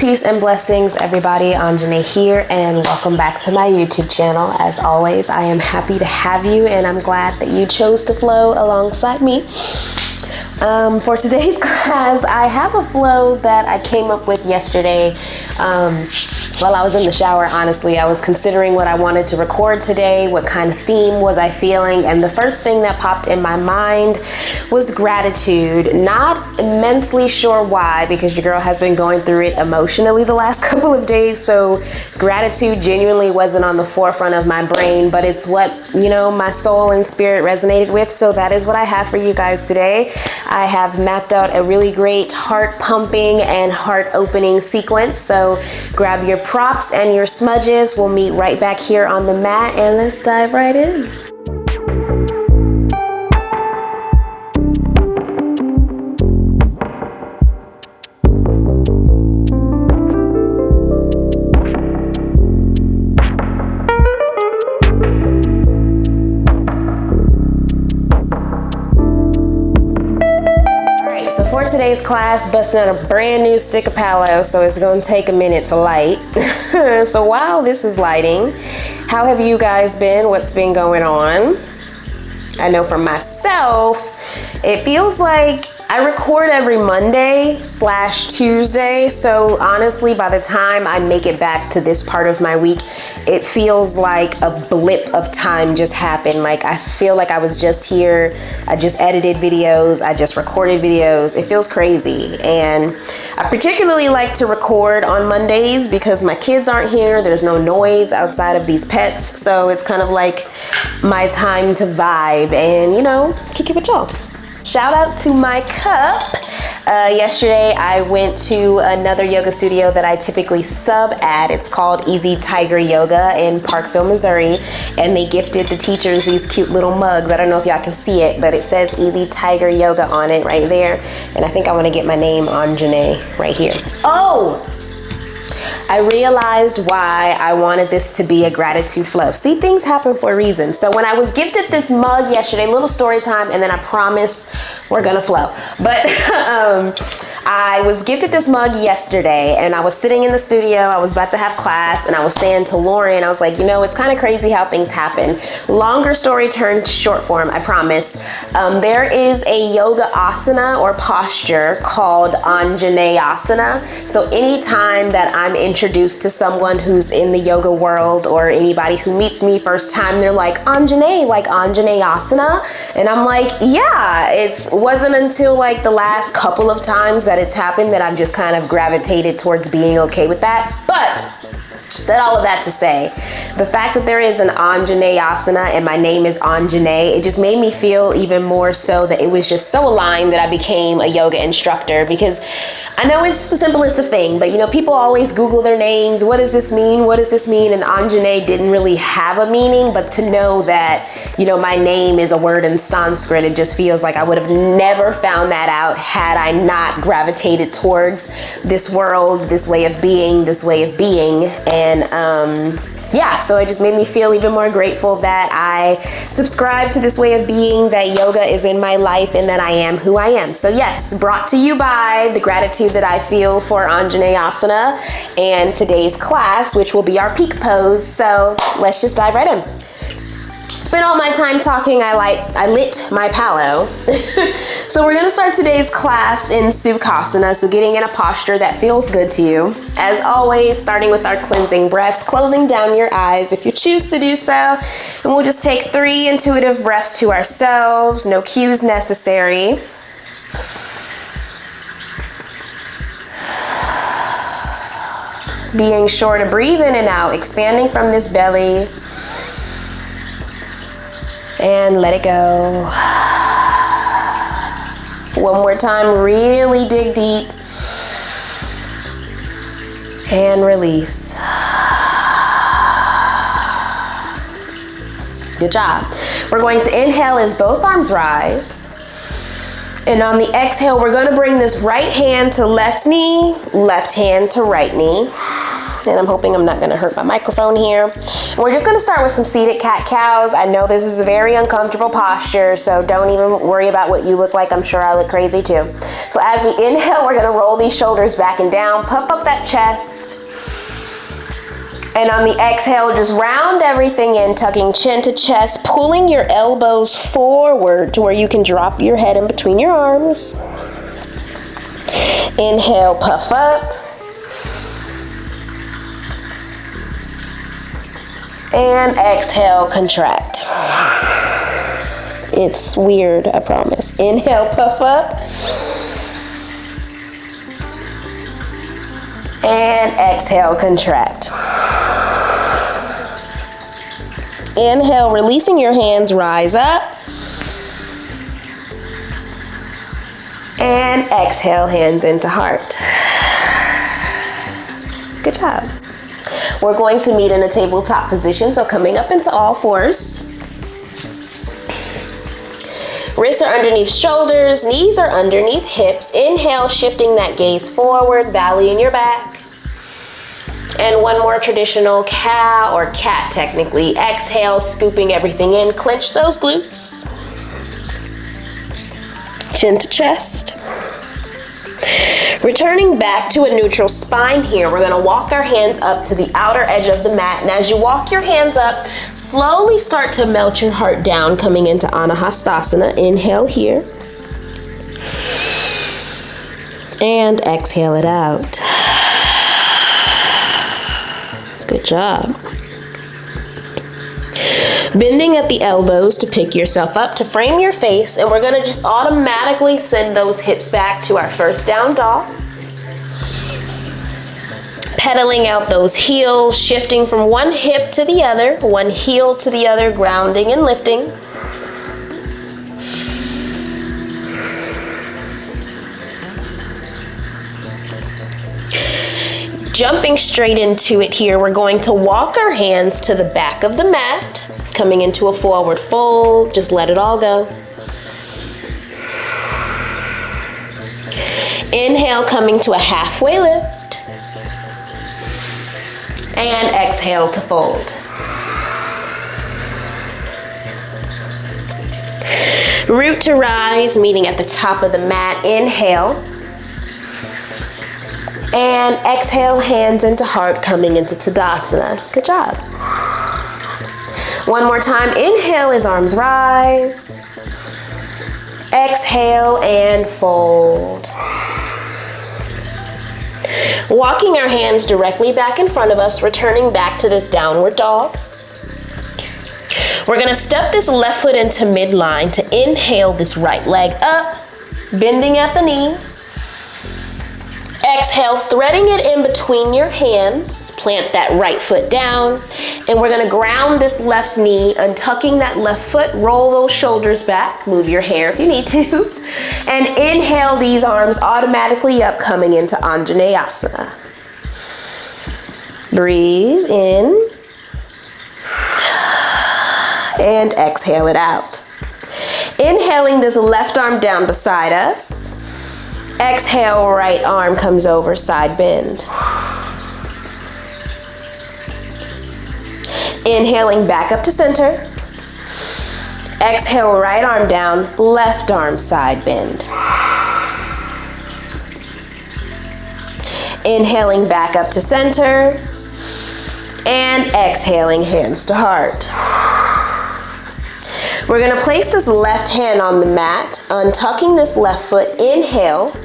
Peace and blessings, everybody. Anjanae here, and welcome back to my YouTube channel. As always, I am happy to have you, and I'm glad that you chose to flow alongside me. For today's class, I have a flow that I came up with yesterday while I was in the shower. Honestly, I was considering what I wanted to record today, what kind of theme was I feeling, and the first thing that popped in my mind was gratitude. Not immensely sure why, because your girl has been going through it emotionally the last couple of days, so gratitude genuinely wasn't on the forefront of my brain, but it's what, you know, my soul and spirit resonated with, so that is what I have for you guys today. I have mapped out a really great heart pumping and heart opening sequence, so grab your props and your smudges. We'll meet right back here on the mat, and let's dive right in. So for today's class, busting out a brand new stick of Palo, so it's gonna take a minute to light. So while this is lighting, how have you guys been? What's been going on? I know for myself, it feels like I record every Monday/Tuesday, so honestly, by the time I make it back to this part of my week, it feels like a blip of time just happened. Like, I feel like I was just here, I just edited videos, I just recorded videos. It feels crazy, and I particularly like to record on Mondays because my kids aren't here, there's no noise outside of these pets, so it's kind of like my time to vibe and, you know, kick it with y'all. Shout out to my cup. Yesterday I went to another yoga studio that I typically sub at. It's called Easy Tiger Yoga in Parkville, Missouri, and they gifted the teachers these cute little mugs. I don't know if y'all can see it, but it says Easy Tiger Yoga on it right there, and I think I want to get my name on Janae right here. Oh! I realized why I wanted this to be a gratitude flow. See, things happen for a reason. So when I was gifted this mug yesterday, little story time, and then I promise we're gonna flow. But I was gifted this mug yesterday, and I was sitting in the studio, I was about to have class, and I was saying to Lauren, I was like, you know, it's kind of crazy how things happen. Longer story turned short form, I promise. There is a yoga asana or posture called Anjaneyasana. So anytime that I'm introduced to someone who's in the yoga world, or anybody who meets me first time, they're like, Anjanae, like Anjaneyasana? And I'm like, yeah. It wasn't until like the last couple of times that it's happened that I've just kind of gravitated towards being okay with that. But said all of that to say, the fact that there is an Anjaneyasana and my name is Anjanae, it just made me feel even more so that it was just so aligned that I became a yoga instructor, because I know it's just the simplest of thing, but you know, people always Google their names. What does this mean? What does this mean? And Anjanae didn't really have a meaning, but to know that, you know, my name is a word in Sanskrit, it just feels like I would have never found that out had I not gravitated towards this world, this way of being, and yeah, so it just made me feel even more grateful that I subscribe to this way of being, that yoga is in my life, and that I am who I am. So yes, brought to you by the gratitude that I feel for Anjaneyasana and today's class, which will be our peak pose. So let's just dive right in. Spent all my time talking, I lit my Palo. So we're gonna start today's class in Sukhasana, so getting in a posture that feels good to you. As always, starting with our cleansing breaths, closing down your eyes if you choose to do so. And we'll just take 3 intuitive breaths to ourselves, no cues necessary. Being sure to breathe in and out, expanding from this belly. And let it go. One more time, really dig deep. And release. Good job. We're going to inhale as both arms rise. And on the exhale, we're going to bring this right hand to left knee, left hand to right knee. And I'm hoping I'm not going to hurt my microphone here. We're just gonna start with some seated cat-cows. I know this is a very uncomfortable posture, so don't even worry about what you look like. I'm sure I look crazy too. So as we inhale, we're gonna roll these shoulders back and down, puff up that chest. And on the exhale, just round everything in, tucking chin to chest, pulling your elbows forward to where you can drop your head in between your arms. Inhale, puff up. And exhale, contract. It's weird, I promise. Inhale, puff up. And exhale, contract. Inhale, releasing your hands, rise up. And exhale, hands into heart. Good job. We're going to meet in a tabletop position, so coming up into all fours. Wrists are underneath shoulders, knees are underneath hips. Inhale, shifting that gaze forward, belly in your back. And one more traditional cow or cat technically. Exhale, scooping everything in, clench those glutes. Chin to chest. Returning back to a neutral spine here, we're gonna walk our hands up to the outer edge of the mat. And as you walk your hands up, slowly start to melt your heart down, coming into Anahastasana. Inhale here. And exhale it out. Good job. Bending at the elbows to pick yourself up to frame your face, and we're gonna just automatically send those hips back to our first down dog. Pedaling out those heels, shifting from one hip to the other, one heel to the other, grounding and lifting. Jumping straight into it here, we're going to walk our hands to the back of the mat, coming into a forward fold. Just let it all go. Inhale, coming to a halfway lift. And exhale to fold. Root to rise, meeting at the top of the mat. Inhale. And exhale, hands into heart, coming into Tadasana. Good job. One more time. Inhale as arms rise. Exhale and fold. Walking our hands directly back in front of us, returning back to this downward dog. We're gonna step this left foot into midline to inhale this right leg up, bending at the knee. Exhale, threading it in between your hands, plant that right foot down, and we're gonna ground this left knee, untucking that left foot, roll those shoulders back, move your hair if you need to, and inhale these arms automatically up, coming into Anjaneyasana. Breathe in, and exhale it out. Inhaling this left arm down beside us. Exhale, right arm comes over, side bend. Inhaling back up to center. Exhale, right arm down, left arm side bend. Inhaling back up to center. And exhaling, hands to heart. We're gonna place this left hand on the mat, untucking this left foot, inhale,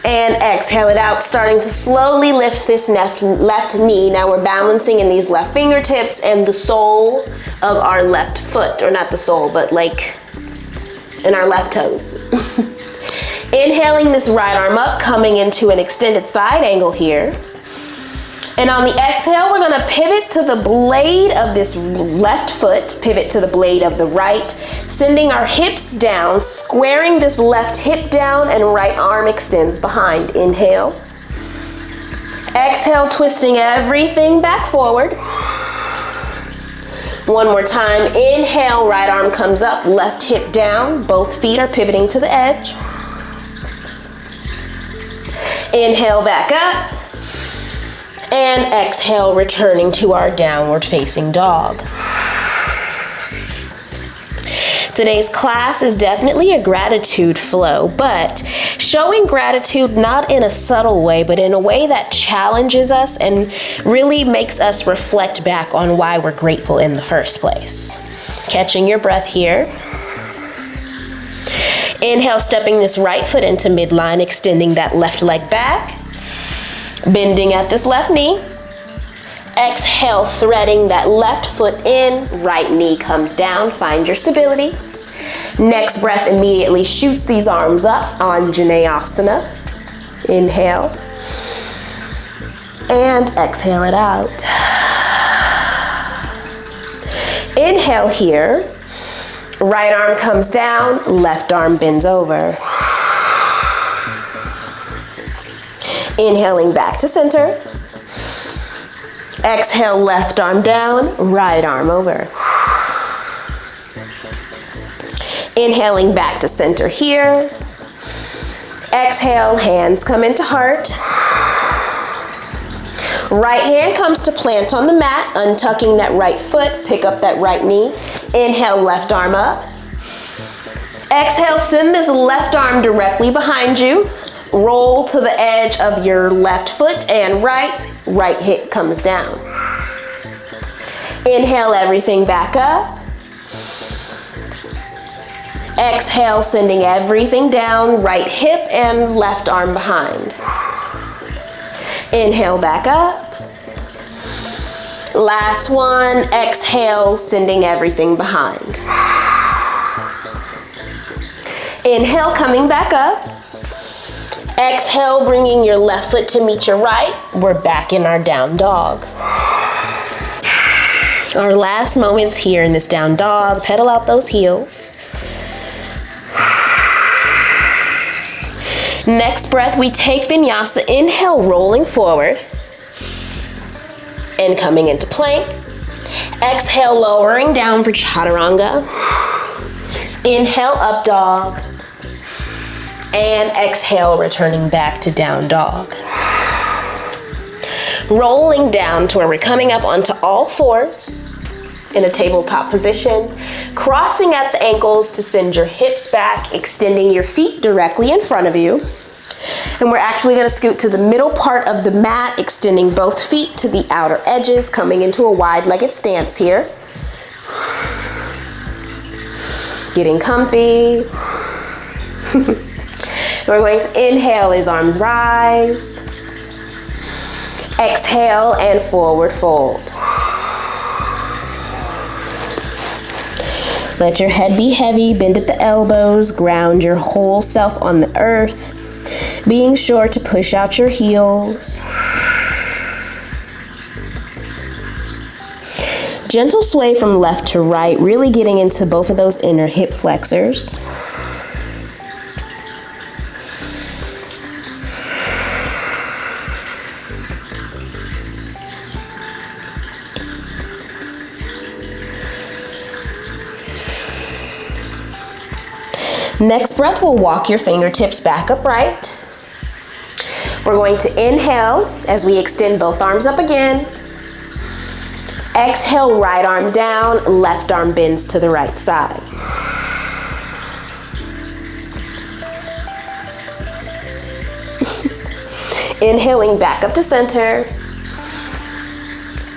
and exhale it out, starting to slowly lift this left knee. Now we're balancing in these left fingertips and the sole of our left foot, or not the sole, but like in our left toes. Inhaling this right arm up, coming into an extended side angle here. And on the exhale, we're gonna pivot to the blade of this left foot, pivot to the blade of the right, sending our hips down, squaring this left hip down, and right arm extends behind. Inhale. Exhale, twisting everything back forward. One more time. Inhale, right arm comes up, left hip down, both feet are pivoting to the edge. Inhale, back up. And exhale, returning to our downward facing dog. Today's class is definitely a gratitude flow, but showing gratitude not in a subtle way, but in a way that challenges us and really makes us reflect back on why we're grateful in the first place. Catching your breath here. Inhale, stepping this right foot into midline, extending that left leg back. Bending at this left knee. Exhale, threading that left foot in, right knee comes down, find your stability. Next breath immediately shoots these arms up, Anjaneyasana. Inhale. And exhale it out. Inhale here. Right arm comes down, left arm bends over. Inhaling back to center. Exhale, left arm down, right arm over. Inhaling back to center here. Exhale, hands come into heart. Right hand comes to plant on the mat, untucking that right foot, pick up that right knee. Inhale, left arm up. Exhale, send this left arm directly behind you. Roll to the edge of your left foot and right hip comes down. Inhale, everything back up. Exhale, sending everything down, right hip and left arm behind. Inhale, back up. Last one, exhale, sending everything behind. Inhale, coming back up. Exhale, bringing your left foot to meet your right. We're back in our down dog. Our last moments here in this down dog, pedal out those heels. Next breath, we take vinyasa. Inhale, rolling forward and coming into plank. Exhale, lowering down for chaturanga. Inhale, up dog. And exhale, returning back to down dog. Rolling down to where we're coming up onto all fours in a tabletop position. Crossing at the ankles to send your hips back, extending your feet directly in front of you. And we're actually gonna scoot to the middle part of the mat, extending both feet to the outer edges, coming into a wide-legged stance here. Getting comfy. We're going to inhale as arms rise. Exhale and forward fold. Let your head be heavy, bend at the elbows, ground your whole self on the earth, being sure to push out your heels. Gentle sway from left to right, really getting into both of those inner hip flexors. Next breath, we'll walk your fingertips back upright. We're going to inhale as we extend both arms up again. Exhale, right arm down, left arm bends to the right side. Inhaling back up to center.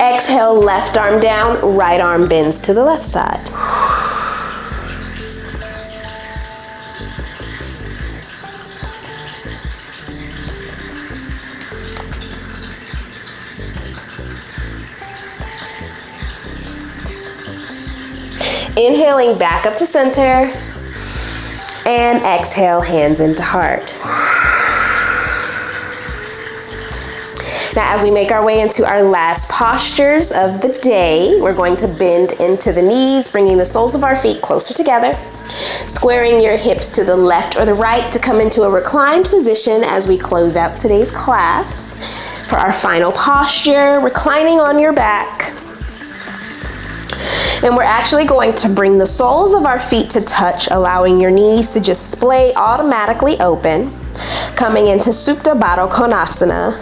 Exhale, left arm down, right arm bends to the left side. Inhaling back up to center, and exhale, hands into heart. Now, as we make our way into our last postures of the day, we're going to bend into the knees, bringing the soles of our feet closer together, squaring your hips to the left or the right to come into a reclined position as we close out today's class. For our final posture, reclining on your back. And we're actually going to bring the soles of our feet to touch, allowing your knees to just splay automatically open, coming into Supta Baddha Konasana,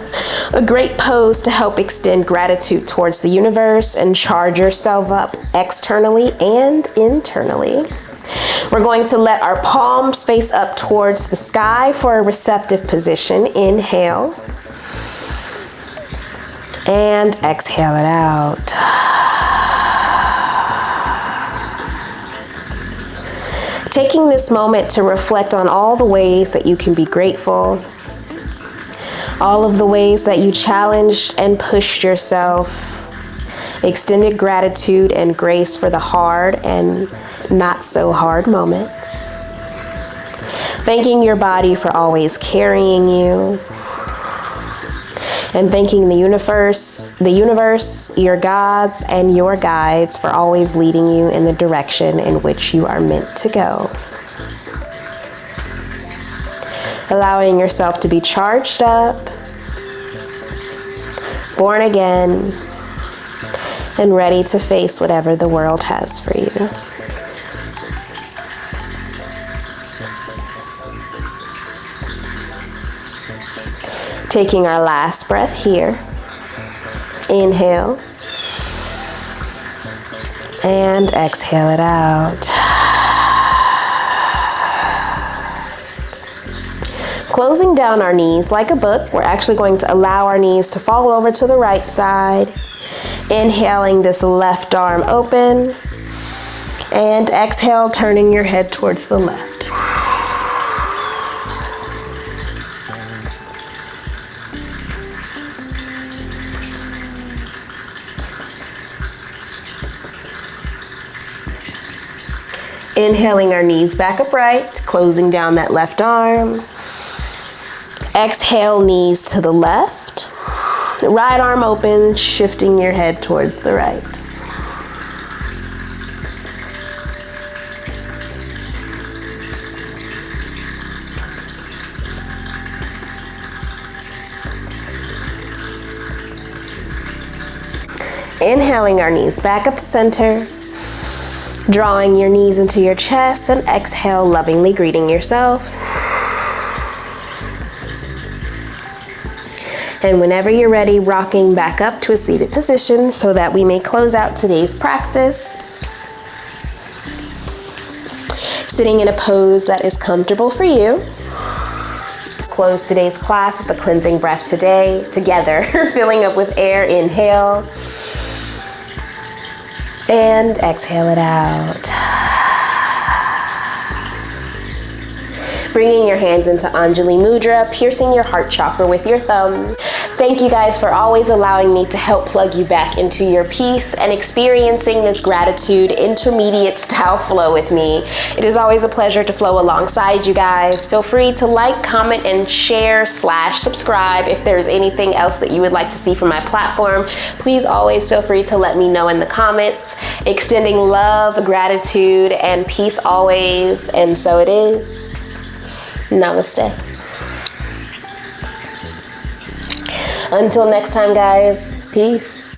A great pose to help extend gratitude towards the universe and charge yourself up externally and internally. We're going to let our palms face up towards the sky for a receptive position. Inhale. And exhale it out. Taking this moment to reflect on all the ways that you can be grateful, all of the ways that you challenged and pushed yourself, extended gratitude and grace for the hard and not so hard moments. Thanking your body for always carrying you. And thanking the universe, your gods, and your guides for always leading you in the direction in which you are meant to go. Allowing yourself to be charged up, born again, and ready to face whatever the world has for you. Taking our last breath here. Inhale. And exhale it out. Closing down our knees like a book, we're actually going to allow our knees to fall over to the right side. Inhaling this left arm open. And exhale, turning your head towards the left. Inhaling our knees back upright, closing down that left arm. Exhale, knees to the left. Right arm open, shifting your head towards the right. Inhaling our knees back up to center. Drawing your knees into your chest, and exhale, lovingly greeting yourself. And whenever you're ready, rocking back up to a seated position so that we may close out today's practice. Sitting in a pose that is comfortable for you. Close today's class with a cleansing breath together, filling up with air. Inhale. And exhale it out. Bringing your hands into Anjali Mudra, piercing your heart chakra with your thumb. Thank you guys for always allowing me to help plug you back into your peace and experiencing this gratitude intermediate style flow with me. It is always a pleasure to flow alongside you guys. Feel free to like, comment, and share / subscribe if there's anything else that you would like to see from my platform. Please always feel free to let me know in the comments. Extending love, gratitude, and peace always. And so it is. Namaste. Until next time, guys, peace.